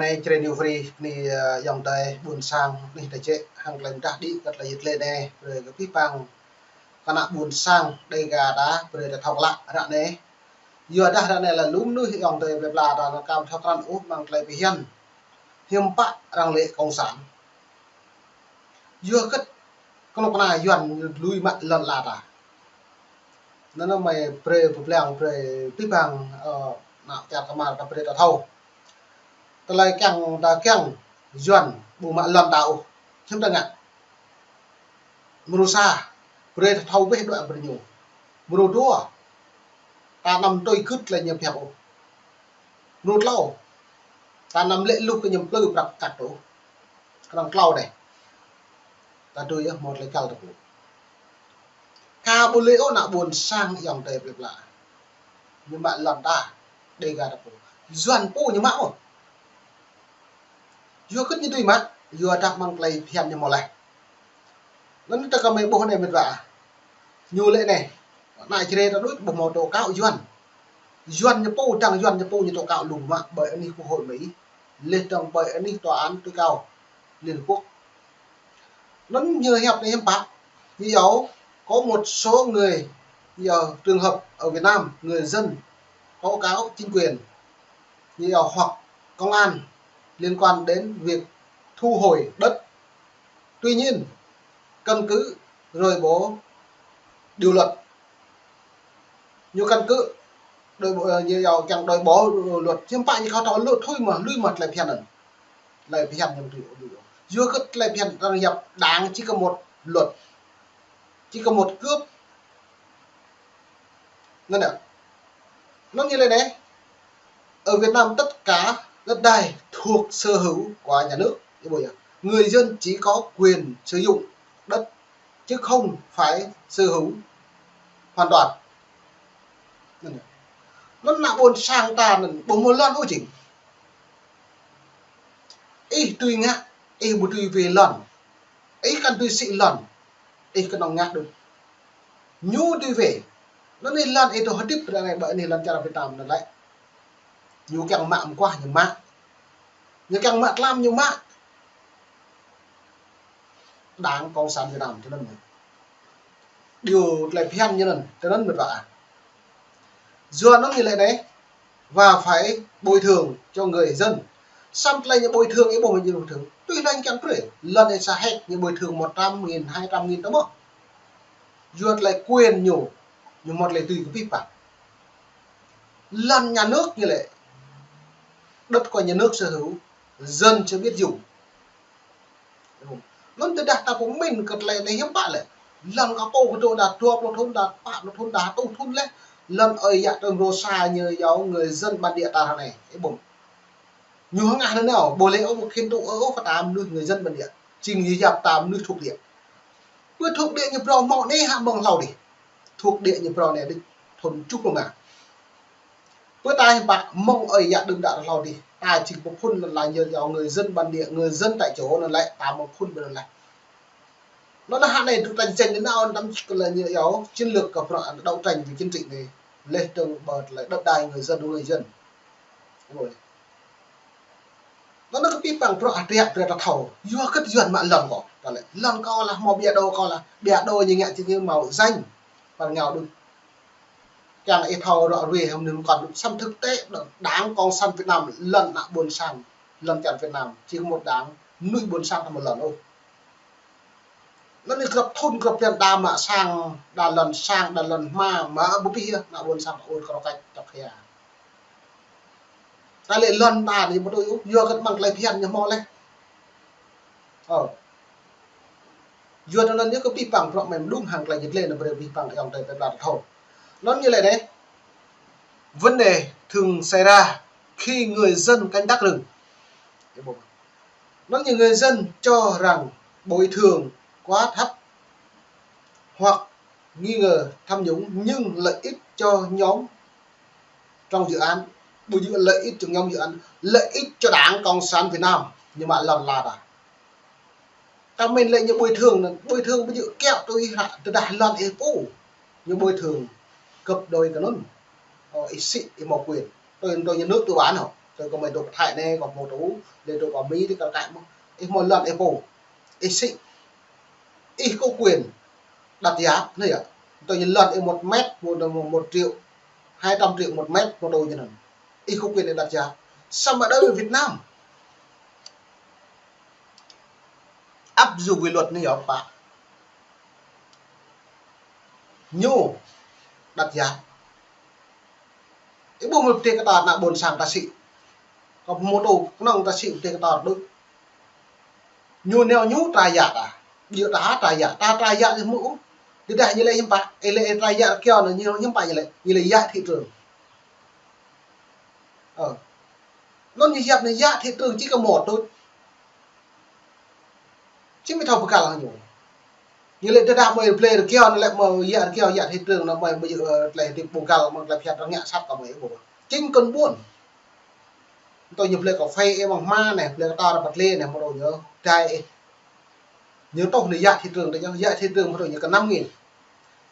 này trên nhiều free ni dòng tay buồn sang ni tài chế hàng lần đã đi rất là nhiệt lên này rồi cái pipang con nạ buồn sang đây gà đá rồi là thọc lạ rạn này vừa đã này là lúm nuôi dòng tay về là nó cam theo con úp bằng lại bị hiêm bạ rằng lệ công sản vừa cất con này dần lui mặt lần là à nó mày pre problem pre pipang nạo chặt cái mà pre ta thâu ta lại càng dần bù mạ lần đạo chúng ta ngặt murusa pre thâu với đoạn pre nhiều murudua ta nằm tôi cứt là nhầm hẹp murud lâu ta nằm lệ lúc cái nhầm plư bạc cắt đủ cái đằng clau này ta tôi một lấy cao được ca bù lễ nạ buồn sang dòng tề việc lạ nhưng bạn lần ta đây gà đặc dần pu như mão vừa cứ như tôi mà vừa đặt mang lấy thêm như một này nó ta cầm mấy bộ này mệt vả nhu lệ này lại chỉ đây nó đút bộ màu độ cao dần như pu tăng dần như pu như độ cao lùm mà bởi anh quốc hội Mỹ lên trong bởi anh tòa án tối cao liên quốc nó như hẹp này em bác như dấu có một số người giờ trường hợp ở Việt Nam người dân tố cáo chính quyền như hoặc công an liên quan đến việc thu hồi đất. Tuy nhiên căn cứ rồi bố điều luật như căn cứ đội bộ như giàu chẳng đội bố luật chiếm bại nhưเขาnói luật thôi mà lui mặt lại phiền nhầm chưa cất lại phiền rằng nhập đáng chỉ có một luật chỉ có một cướp nên là nó như này đấy ở Việt Nam tất cả đất đai thuộc sở hữu của nhà nước người dân chỉ có quyền sử dụng đất chứ không phải sở hữu hoàn toàn nó là buồn sang ta bốn một lần ôi chỉnh ý tùy ngã ý một tùy về lần ý cần tùy sĩ lần ý cần nòng ngạc được nhu tùy về nó nên lần ý tôi hết tiếp này bởi nên lần cho Việt Nam là lại nhu càng mạng qua nhiều mạng như càng mạng làm nhiều mạng đáng con sản Việt Nam cho nên điều lại phen như lần cho nên mệt vả dừa nó như lại đấy và phải bồi thường cho người dân xong lại những bồi thường ấy bộ mình như bồi thường tuy là anh chẳng cười lần này sẽ hết như bồi thường 100.000 200.000 đúng không dừa lại quyền nhủ nhưng một lại tùy cái vi phạm lần nhà nước như lệ đất của nhà nước sở hữu dân chưa biết dùng nó từ đặt ta cũng mình cật lại này hiếm bạn lại lần có cô của tôi đạt thuộc nó thôn đạt bạn nó thôn đá tôi thôn lên lần ơi dạ tôi rô xa như giáo người dân bản địa ta này cái bụng như hướng ngàn nữa nào bồ lễ ông khiến tôi ở phát tám người dân bản địa trình như dạp tám nước thuộc địa vừa thuộc địa như pro mọ này hạ bằng lầu đi thuộc địa như pro này đi thôn trúc luôn à với tai bạc mong ơi dạ đừng đã lầu đi ta chỉ có phun là nhờ giáo người dân bản địa người dân tại chỗ là lại tám một phun bên này nó là hạn này tranh tranh đến nào năm là như giáo chiến lược của đấu tranh về chiến trị này lên trong bờ lại đất đai người dân rồi nó cứ biết bằng pro đẹp rồi là thầu vừa cất duyên mà lần bỏ lại lần co là màu bìa đồ như ngạn như màu danh và nghèo được càng ấy thầu đó về không nên còn xăm thực tế đáng con xăm Việt Nam lần lại buồn sang lần chặn Việt Nam chỉ có một đáng nuôi buồn sang một lần thôi nó đi gặp thôn gặp tiền đa mà sang đà lần mà bố bia là buồn sang ôn có cách tập hè ta lại lần ta thì một đôi vừa cất bằng lại phiền như mò lên vừa nó lần nhớ có bị bằng bọn mình đúng hàng lại nhật lên là bởi vì bằng dòng tay là thầu nó như này đấy vấn đề thường xảy ra khi người dân canh tác rừng nó như người dân cho rằng bồi thường quá thấp hoặc nghi ngờ tham nhũng nhưng lợi ích cho nhóm trong dự án bồi dưỡng lợi ích cho nhóm dự án lợi ích cho Đảng Cộng sản Việt Nam nhưng mà lần là ta mình lại những bồi thường ví dụ kẹo tôi hạ từ Đài Loan ấy phú như bồi thường cập đôi cả nôn xị màu quyền tôi nhà nước tôi bán không tôi có mấy đồ thải này còn một đủ để tôi có mỹ thì cả tại một lần Apple ít xịn ít có quyền đặt giá này ạ tôi nhìn lần 1 mét 1 triệu 200 triệu 1 mét một đồ như này ít có quyền để đặt giá sao mà đây ở Việt Nam áp dụng quy luật này ở bạn nhu đặt giá cái bộ một tiền cái tọt là bồn sàng ta xị còn một đồ nông ta xị tiền cái tọt đúng nhu neo nhú trai giả à địa tá trai giả thì mũ thì đại như lệ hiếm bạc lệ trai giả kêu là như hiếm bạc như lệ giả thị trường nó như dẹp này giả thị trường chỉ có một thôi chứ mới thầu cả là nhiều như lệ ta mới play được kêu lại mà giả thị trường là mày bây giờ lại thì bù cao mà lại phèn nó nhẹ sắt cả mấy bộ chính cơn buồn tôi nhập lệ cà phê em bằng ma này lệ to là bật lên này một đồ nhớ trai nhớ tổng này dạ thị trường đấy nhá dạ thị trường một đồ nhớ cả 5.000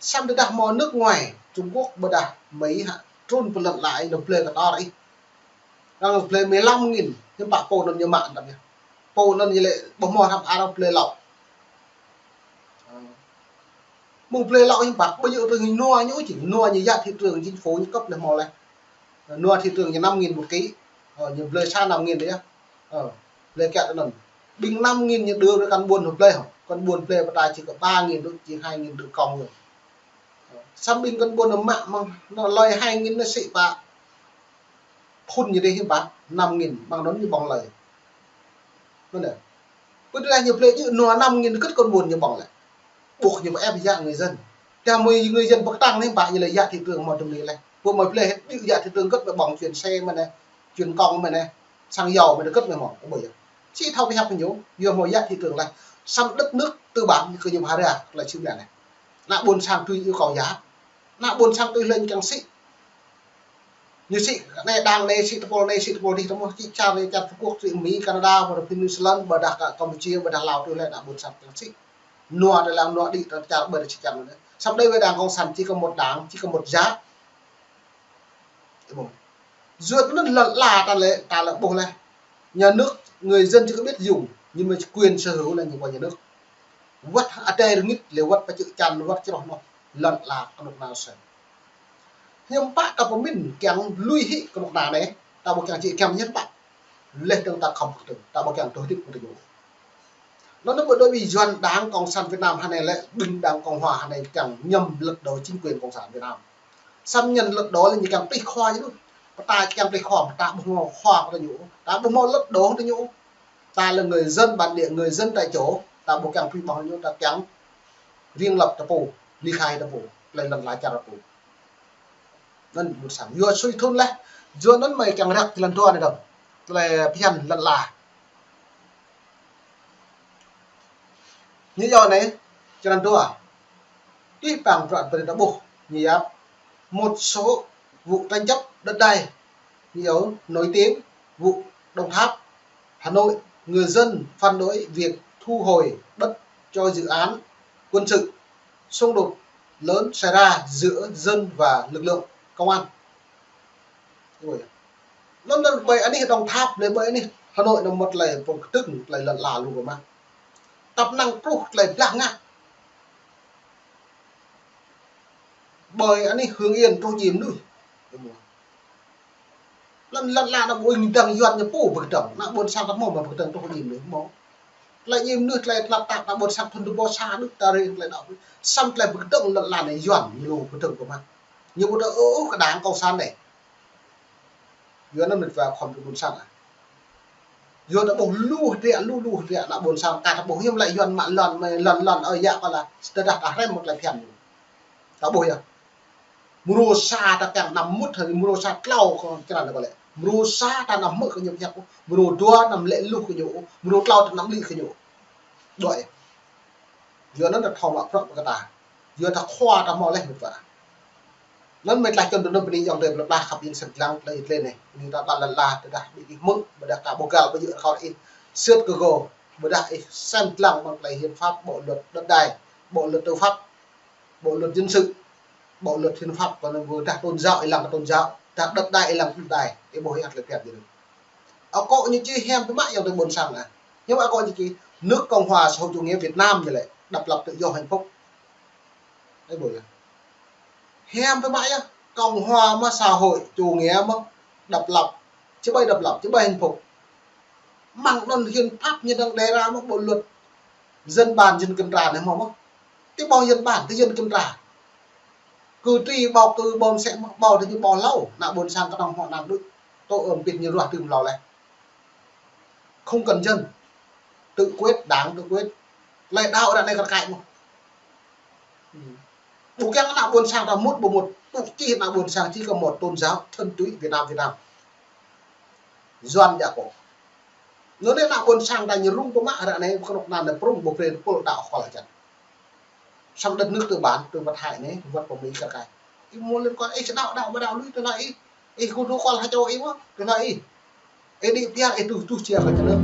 xong được đặt mò nước ngoài Trung Quốc bật đặt mấy hả trôn một lần lại được play cả to đấy đang được play 15.000 nhưng bạn cô nó như mạng đặc biệt cô nó như lệ bóng mò thằng Arab play lọc mùng play lọc nhưng bạn bây giờ tôi hình nua nhũ chỉ nua như dạ thị trường chính phố như cấp là mò này nua thị trường như 5.000 một ký như play xa 5.000 đấy á play kẹt nó bình 5.000 như đưa cái con buồn một play không con buồn play vào tài chỉ có 3.000 thôi chỉ 2.000 được còng rồi xong bình con buồn nó mạng mà nó lời 2.000 nó xị bạ phun như thế hiếm bạc 5.000 bằng nó như bóng lời luôn này cứ đây nhiều play chứ nó 5.000 cất con buồn như bóng lại buộc như ép dạng người dân theo người dân bậc tăng lên bạn như là dạ thị trường một trong này vừa mới play hết ví dụ dạ thị trường cất vào bóng chuyển xe mà này chuyển cong mà này xăng dầu mà được cất về mỏ bởi vậy chỉ thao cái học mình nhớ vừa hồi dạ thị trường này xong đất nước tư bản như cơ nhiều hà ra là chữ này lại buồn sang tuy yêu cầu giá lại buồn sang tuy lên càng xị như xị này đang này xị Singapore đi trong chỉ trao về Trung Quốc Mỹ Canada và New Zealand và đặc Campuchia và Lào tôi lại đã buồn sang càng xị nua để làm nua đi trả bởi chỉ chẳng nữa sắp đây với đảng cộng sản chỉ có một đảng chỉ có một giá dựa nó là là bộ này nhà nước người dân chưa biết dùng nhưng mà quyền sở hữu là những của nhà nước vắt ate ngít liều vắt phải chữ chăn vắt cho nó lần là con nào sẽ nhưng bạn ta có mình kèm lui hị con nào đấy ta một kèm chị kèm nhất bạn lên tương ta không được ta một kèm tối thích của tình nó bởi vì doan đảng cộng sản Việt Nam hay này lại bình đảng cộng hòa hay này chẳng nhầm lật đầu chính quyền cộng sản Việt Nam xâm nhận lật đó là như kèm tích khoa chứ ta kèm tích khoa ta bùng khoa ta nhũ ta bùng lật đó ta nhũ ta là người dân bản địa người dân tại chỗ ta bộ kèm phi bảo nhũ ta kèm riêng lập ta bù ly khai ta bù lại lần lại trả ta bù nên một sản vừa suy thôn lại vừa nó mày kèm rạc thì lần thua này đâu là phiền lần là như giờ này cho nên tôi cái bảng đoạn về đã buộc như một số vụ tranh chấp đất đai nhiều nổi tiếng vụ Đồng Tháp Hà Nội người dân phản đối việc thu hồi đất cho dự án quân sự xung đột lớn xảy ra giữa dân và lực lượng công an nó bởi anh ấy Đồng Tháp lấy bởi anh ấy Hà Nội là một lời một tức lại lần là luôn mà tập năng pro lại lặng ngã bởi anh ấy hướng yên tôi chìm nuôi lần là bôi đằng doan nhập phủ bực trọng là buồn sang các mồm mà bực trọng tôi chìm nữa máu lại chìm nước lại lặp tạp là buồn sang thuần được bao xa nước ta lên lại đọc xong lại bực trọng là này doan nhiều bực trọng của man nhiều bực trọng cái đáng cầu san này doan nó được vào khỏi buồn sang à doan đã bổ lu rẻ là buồn sang cả bổ hiểm lại doan mạn lần ở dạng gọi là đặt ra một lại phèn đã bồi à Murosa ta càng nằm mút hay Murosa clau còn cái nào là gọi là Murosa ta nằm mút cái nhiều nhạc Murodua nằm lệ lu cái nhiều Muro clau ta nằm ly cái nhiều đợi giờ nó là thòng bạc phật cái ta giờ ta khoa ta mò lên một vả nó mới lại cần nó bị dòng đời làขับ in sực lăng lên này như ta bạn là ta bị mực và đặt cả bộ gạo bây giờ khó in xước cơ gồ và đại xem lăng bằng lại hiến pháp bộ luật đất đai bộ luật tư pháp bộ luật dân sự bộ luật hiến pháp còn vừa đặt tôn giáo làm tôn giáo đặt đất đai làm đất đai cái bộ hiến là kẹp gì được có những chi hem với mãi trong từng buồn sang à nhưng mà có những cái nước Cộng hòa xã hội chủ nghĩa Việt Nam như lại độc lập tự do hạnh phúc đấy bởi hem với mãi á Cộng hòa mà xã hội chủ nghĩa mà độc lập chứ bay độc lập chứ bay hạnh phúc mang đơn hiến pháp như đang đề ra một bộ luật dân bàn dân kiểm tra này mà cái bao dân bản cái dân kiểm tra cử tri bầu cử bầu sẽ bầu thì như bầu lâu nạ buồn sang các đồng họ làm được tôi ở việc như loạt tìm lò này không cần dân tự quyết đáng tự quyết lại đạo đã này còn cạnh mà bố cái nào buồn sang là một bộ một chỉ nào buồn sang chỉ có một tôn giáo thân túy Việt Nam doan dạ cổ nó nên nào buồn sang là như rung của mạ đã này không làm được prung bộ phê của đạo khỏi chẳng xong đất nước từ bán từ vật hại này vật của Mỹ cả cái muốn liên quan ấy sẽ đạo mà đạo lui từ này ấy không có quan hai châu ấy quá từ này ấy đi bia ấy từ chia khỏi cho nước